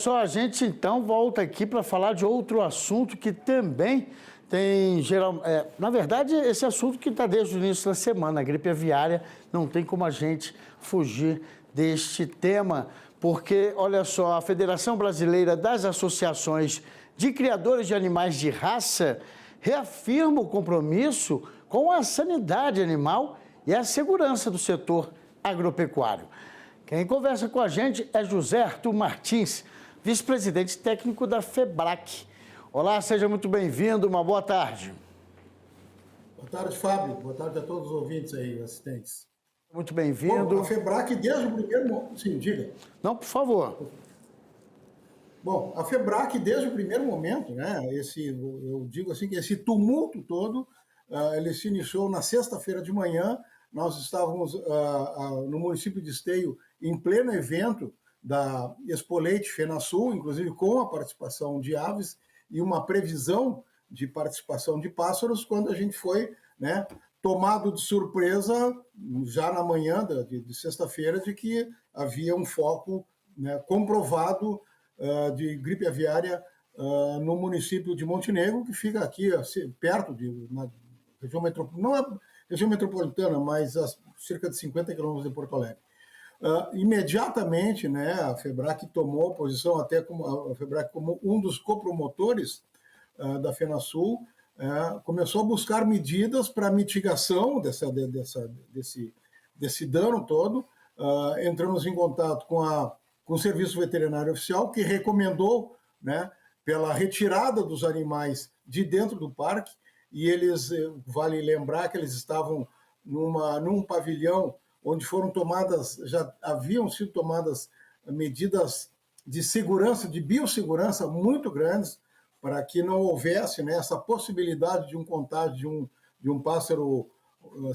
Só a gente então volta aqui para falar de outro assunto que também tem na verdade, esse assunto que está desde o início da semana, a gripe aviária, não tem como a gente fugir deste tema, porque, olha só, a Federação Brasileira das Associações de Criadores de Animais de Raça reafirma o compromisso com a sanidade animal e a segurança do setor agropecuário. Quem conversa com a gente é José Arthur Martins, vice-presidente técnico da FEBRAC. Olá, seja muito bem-vindo, uma boa tarde. Boa tarde, Fábio. Boa tarde a todos os ouvintes aí, assistentes. Muito bem-vindo. Bom, a FEBRAC desde o primeiro momento... Sim, diga. Não, por favor. Bom, a FEBRAC desde o primeiro momento, né, eu digo assim que esse tumulto todo, ele se iniciou na sexta-feira de manhã. Nós estávamos no município de Esteio em pleno evento da Expo Leite FenaSul, inclusive com a participação de aves e uma previsão de participação de pássaros, quando a gente foi, né, tomado de surpresa, já na manhã de sexta-feira, de que havia um foco, né, comprovado de gripe aviária no município de Montenegro, que fica aqui perto na região metropolitana, não é região metropolitana, mas a cerca de 50 quilômetros de Porto Alegre. Imediatamente, né, a FEBRAC tomou posição, até como a FEBRAC como um dos copromotores da FenaSul, começou a buscar medidas para mitigação desse dano todo. Entramos em contato com o Serviço Veterinário Oficial, que recomendou, né, pela retirada dos animais de dentro do parque, e eles, vale lembrar que eles estavam num pavilhão onde já haviam sido tomadas medidas de segurança, de biossegurança muito grandes, para que não houvesse, né, essa possibilidade de um contágio de um pássaro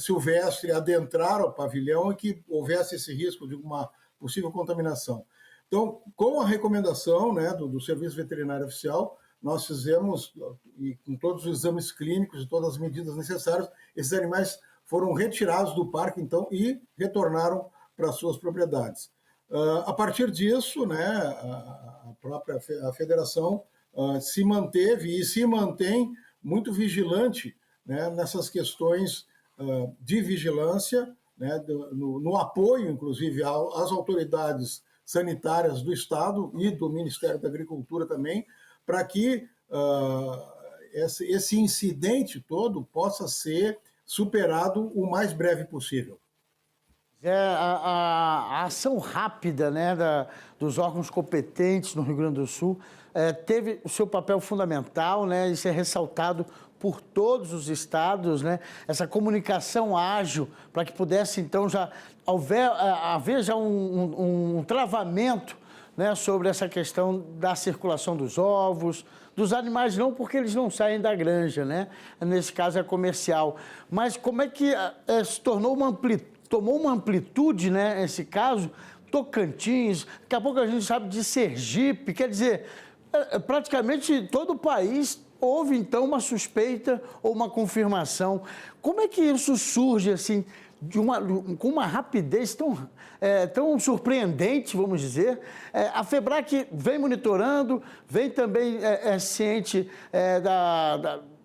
silvestre adentrar ao pavilhão e que houvesse esse risco de uma possível contaminação. Então, com a recomendação, né, do Serviço Veterinário Oficial, nós fizemos, e com todos os exames clínicos e todas as medidas necessárias, esses animais foram retirados do parque, então, e retornaram para suas propriedades. A partir disso, né, a federação se manteve e se mantém muito vigilante, né, nessas questões de vigilância, né, no apoio, inclusive, às autoridades sanitárias do Estado e do Ministério da Agricultura também, para que esse incidente todo possa ser superado o mais breve possível. A ação rápida, né, dos órgãos competentes no Rio Grande do Sul teve o seu papel fundamental, né, isso é ressaltado por todos os estados, né, essa comunicação ágil para que pudesse, então, haver já um travamento, né, sobre essa questão da circulação dos ovos, dos animais não, porque eles não saem da granja, né, nesse caso é comercial, mas como é que se tornou tomou uma amplitude, né, nesse caso, Tocantins, daqui a pouco a gente sabe de Sergipe, quer dizer, praticamente todo o país houve, então, uma suspeita ou uma confirmação. Como é que isso surge, assim, com uma rapidez tão surpreendente, vamos dizer? A FEBRAC vem monitorando, vem também ciente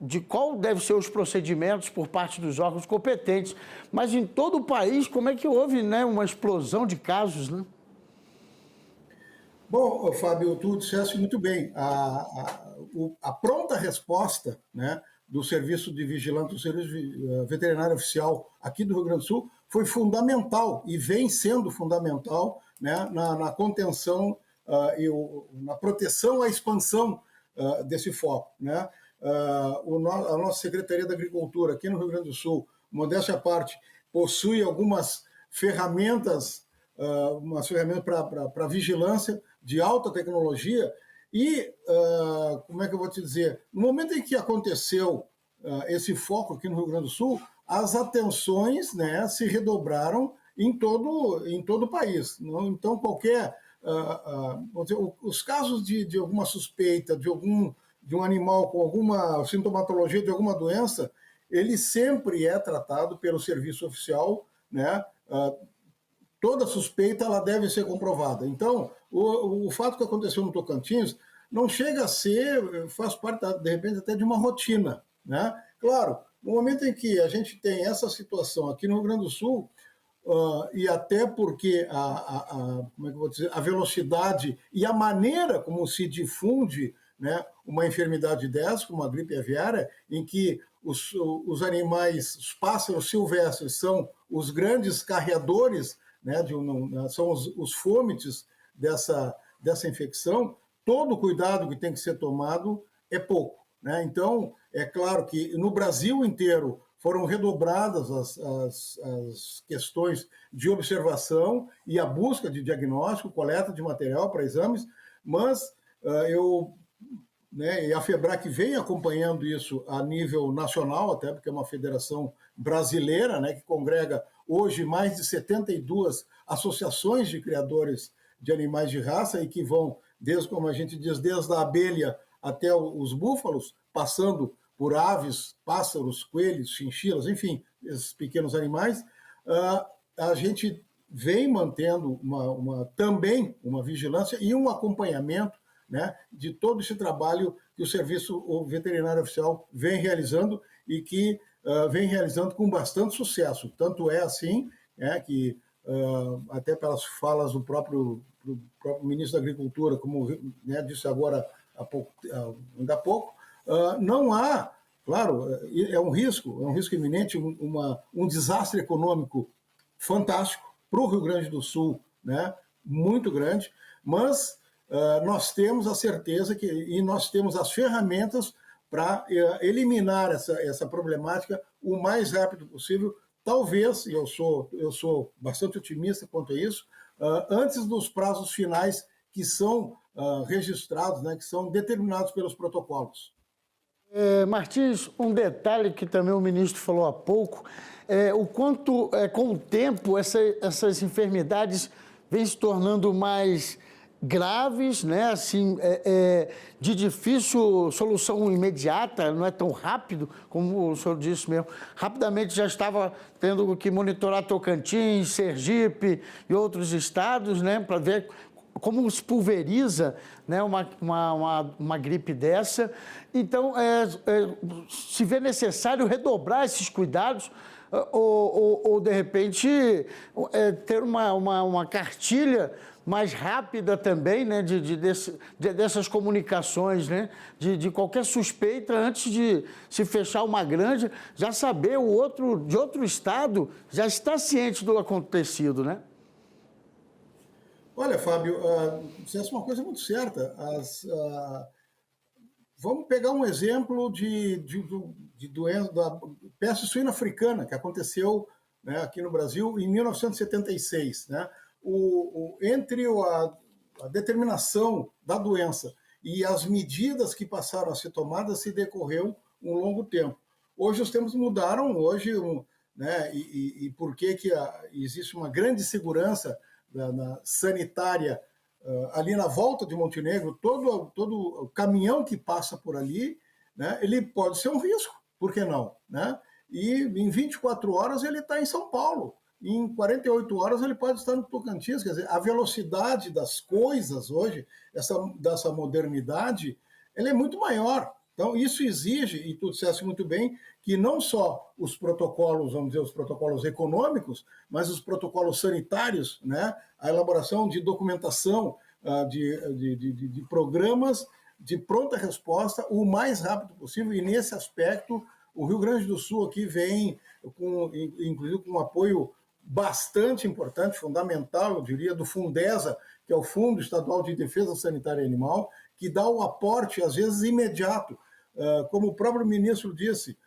de qual devem ser os procedimentos por parte dos órgãos competentes, mas em todo o país, como é que houve, né, uma explosão de casos, né? Bom, Fábio, tu disseste muito bem. A pronta resposta, né, do Serviço de Vigilância, do Serviço Veterinário Oficial aqui do Rio Grande do Sul foi fundamental e vem sendo fundamental, né, na contenção e na proteção à expansão desse foco, né? A nossa Secretaria da Agricultura aqui no Rio Grande do Sul, modéstia à parte, possui algumas ferramentas para vigilância de alta tecnologia e, como é que eu vou te dizer, no momento em que aconteceu esse foco aqui no Rio Grande do Sul, as atenções, né, se redobraram em todo o país. Então, vamos dizer, os casos de alguma suspeita de um animal com alguma sintomatologia de alguma doença, ele sempre é tratado pelo serviço oficial, né, toda suspeita ela deve ser comprovada. Então, o fato que aconteceu no Tocantins não chega a ser, faz parte, de repente, até de uma rotina, né? Claro, no momento em que a gente tem essa situação aqui no Rio Grande do Sul, e até porque como é que eu vou dizer, a velocidade e a maneira como se difunde, né, uma enfermidade dessa, como a gripe aviária, em que os animais, os pássaros silvestres são os grandes carreadores, né, são os fômites dessa infecção, todo o cuidado que tem que ser tomado é pouco, né? Então, é claro que no Brasil inteiro foram redobradas as questões de observação e a busca de diagnóstico, coleta de material para exames, mas né, e a FEBRAC vem acompanhando isso a nível nacional, até porque é uma federação brasileira, né, que congrega hoje mais de 72 associações de criadores de animais de raça e que vão, desde, como a gente diz, desde a abelha até os búfalos, passando por aves, pássaros, coelhos, chinchilas, enfim, esses pequenos animais. A gente vem mantendo também uma vigilância e um acompanhamento, né, de todo esse trabalho que o Serviço Veterinário Oficial vem realizando e que vem realizando com bastante sucesso. Tanto é assim, que até pelas falas do próprio ministro da Agricultura, como, né, disse agora ainda há pouco, não há, claro, é um risco iminente, um desastre econômico fantástico para o Rio Grande do Sul, né, muito grande, mas nós temos a certeza e nós temos as ferramentas para eliminar essa problemática o mais rápido possível, talvez, e eu sou bastante otimista quanto a isso, antes dos prazos finais que são registrados, né, que são determinados pelos protocolos. Martins, um detalhe que também o ministro falou há pouco, o quanto, com o tempo, essas enfermidades vêm se tornando mais graves, né? Assim, de difícil solução imediata, não é tão rápido, como o senhor disse mesmo. Rapidamente já estava tendo que monitorar Tocantins, Sergipe e outros estados, né, para ver como se pulveriza, né, uma gripe dessa. Então, se vê necessário redobrar esses cuidados ou de repente, ter uma cartilha mais rápida também, né, dessas comunicações, né, de qualquer suspeita, antes de se fechar uma granja, já saber de outro estado já está ciente do acontecido, né? Olha, Fábio, você disse uma coisa muito certa. Vamos pegar um exemplo de doença da peste suína africana, que aconteceu, né, aqui no Brasil em 1976. Né? Entre a determinação da doença e as medidas que passaram a ser tomadas, se decorreu um longo tempo. Hoje os tempos mudaram, né, e por que existe uma grande segurança sanitária ali na volta de Montenegro, todo caminhão que passa por ali, né, ele pode ser um risco, por que não? Né? E em 24 horas ele está em São Paulo, e em 48 horas ele pode estar no Tocantins. Quer dizer, a velocidade das coisas hoje, dessa modernidade, ela é muito maior. Então, isso exige, e tu disseste muito bem, que não só os protocolos, vamos dizer, os protocolos econômicos, mas os protocolos sanitários, né? A elaboração de documentação, de programas de pronta resposta o mais rápido possível, e nesse aspecto o Rio Grande do Sul aqui vem, inclusive com um apoio bastante importante, fundamental, eu diria, do Fundesa, que é o Fundo Estadual de Defesa Sanitária Animal, que dá o aporte, às vezes, imediato. Como o próprio ministro disse,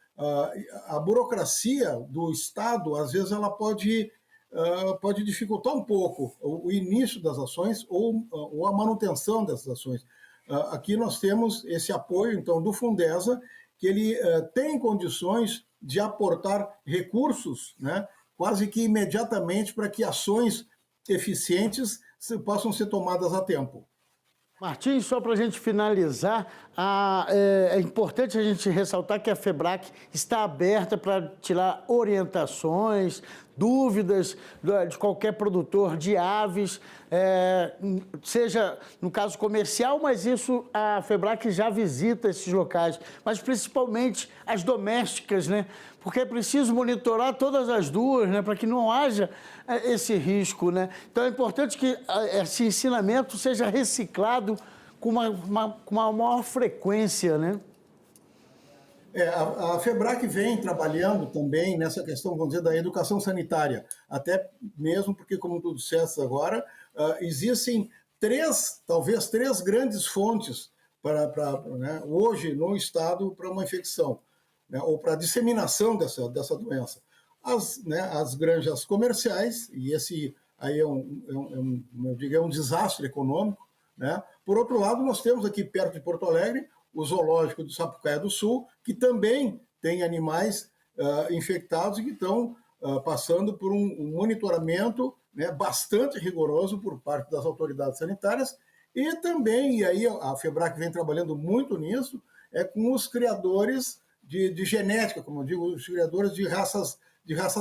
a burocracia do Estado, às vezes, ela pode dificultar um pouco o início das ações ou a manutenção dessas ações. Aqui nós temos esse apoio, então, do Fundesa, que ele tem condições de aportar recursos, né, quase que imediatamente, para que ações eficientes possam ser tomadas a tempo. Martins, só para a gente finalizar, é importante a gente ressaltar que a FEBRAC está aberta para tirar orientações, dúvidas de qualquer produtor de aves, seja no caso comercial, mas isso a FEBRAC já visita esses locais, mas principalmente as domésticas, né? Porque é preciso monitorar todas as duas, né? Para que não haja esse risco, né? Então é importante que esse ensinamento seja reciclado com uma maior frequência, né? A FEBRAC vem trabalhando também nessa questão, vamos dizer, da educação sanitária, até mesmo porque, como tu disseste agora, existem talvez três grandes fontes né, hoje no estado para uma infecção, né, ou para a disseminação dessa doença. As granjas comerciais, e esse aí é um desastre econômico, né? Por outro lado, nós temos aqui perto de Porto Alegre o zoológico do Sapucaia do Sul, que também tem animais infectados e que estão passando por um monitoramento, né, bastante rigoroso por parte das autoridades sanitárias, e também, e aí a FEBRAC vem trabalhando muito nisso, com os criadores de genética, como eu digo, os criadores de raças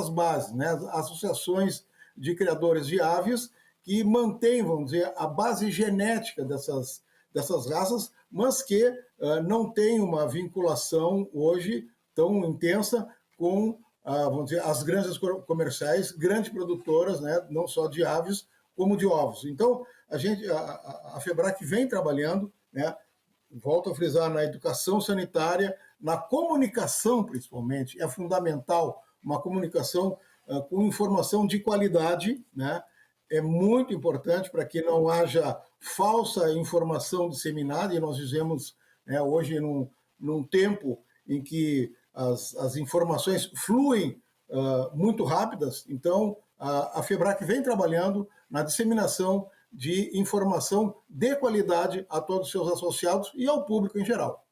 base, né, as associações de criadores de aves que mantêm, vamos dizer, a base genética dessas raças, mas que não tem uma vinculação hoje tão intensa com, vamos dizer, as granjas comerciais, grandes produtoras, né, não só de aves, como de ovos. Então, a FEBRAC vem trabalhando, né, volto a frisar, na educação sanitária, na comunicação, principalmente, é fundamental uma comunicação com informação de qualidade, né? É muito importante para que não haja falsa informação disseminada, e nós vivemos, né, hoje num tempo em que as informações fluem muito rápidas, então a FEBRAC vem trabalhando na disseminação de informação de qualidade a todos os seus associados e ao público em geral.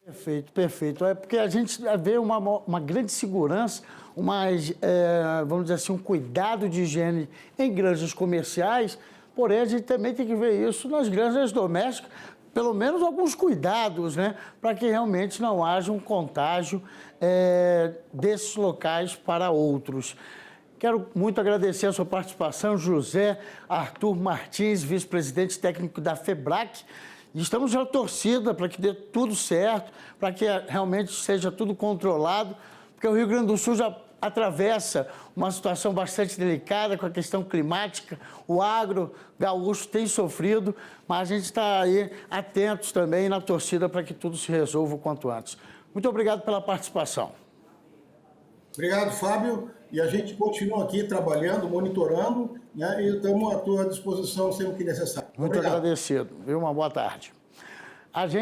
Perfeito, perfeito. É porque a gente vê uma grande segurança, vamos dizer assim, um cuidado de higiene em granjas comerciais, porém a gente também tem que ver isso nas granjas domésticas, pelo menos alguns cuidados, né, para que realmente não haja um contágio desses locais para outros. Quero muito agradecer a sua participação, José Arthur Martins, vice-presidente técnico da FEBRAC. Estamos na torcida para que dê tudo certo, para que realmente seja tudo controlado, porque o Rio Grande do Sul já atravessa uma situação bastante delicada com a questão climática. O agro gaúcho tem sofrido, mas a gente está aí atentos também na torcida para que tudo se resolva o quanto antes. Muito obrigado pela participação. Obrigado, Fábio. E a gente continua aqui trabalhando, monitorando, né, e estamos à tua disposição sempre que necessário. Muito agradecido. Uma boa tarde.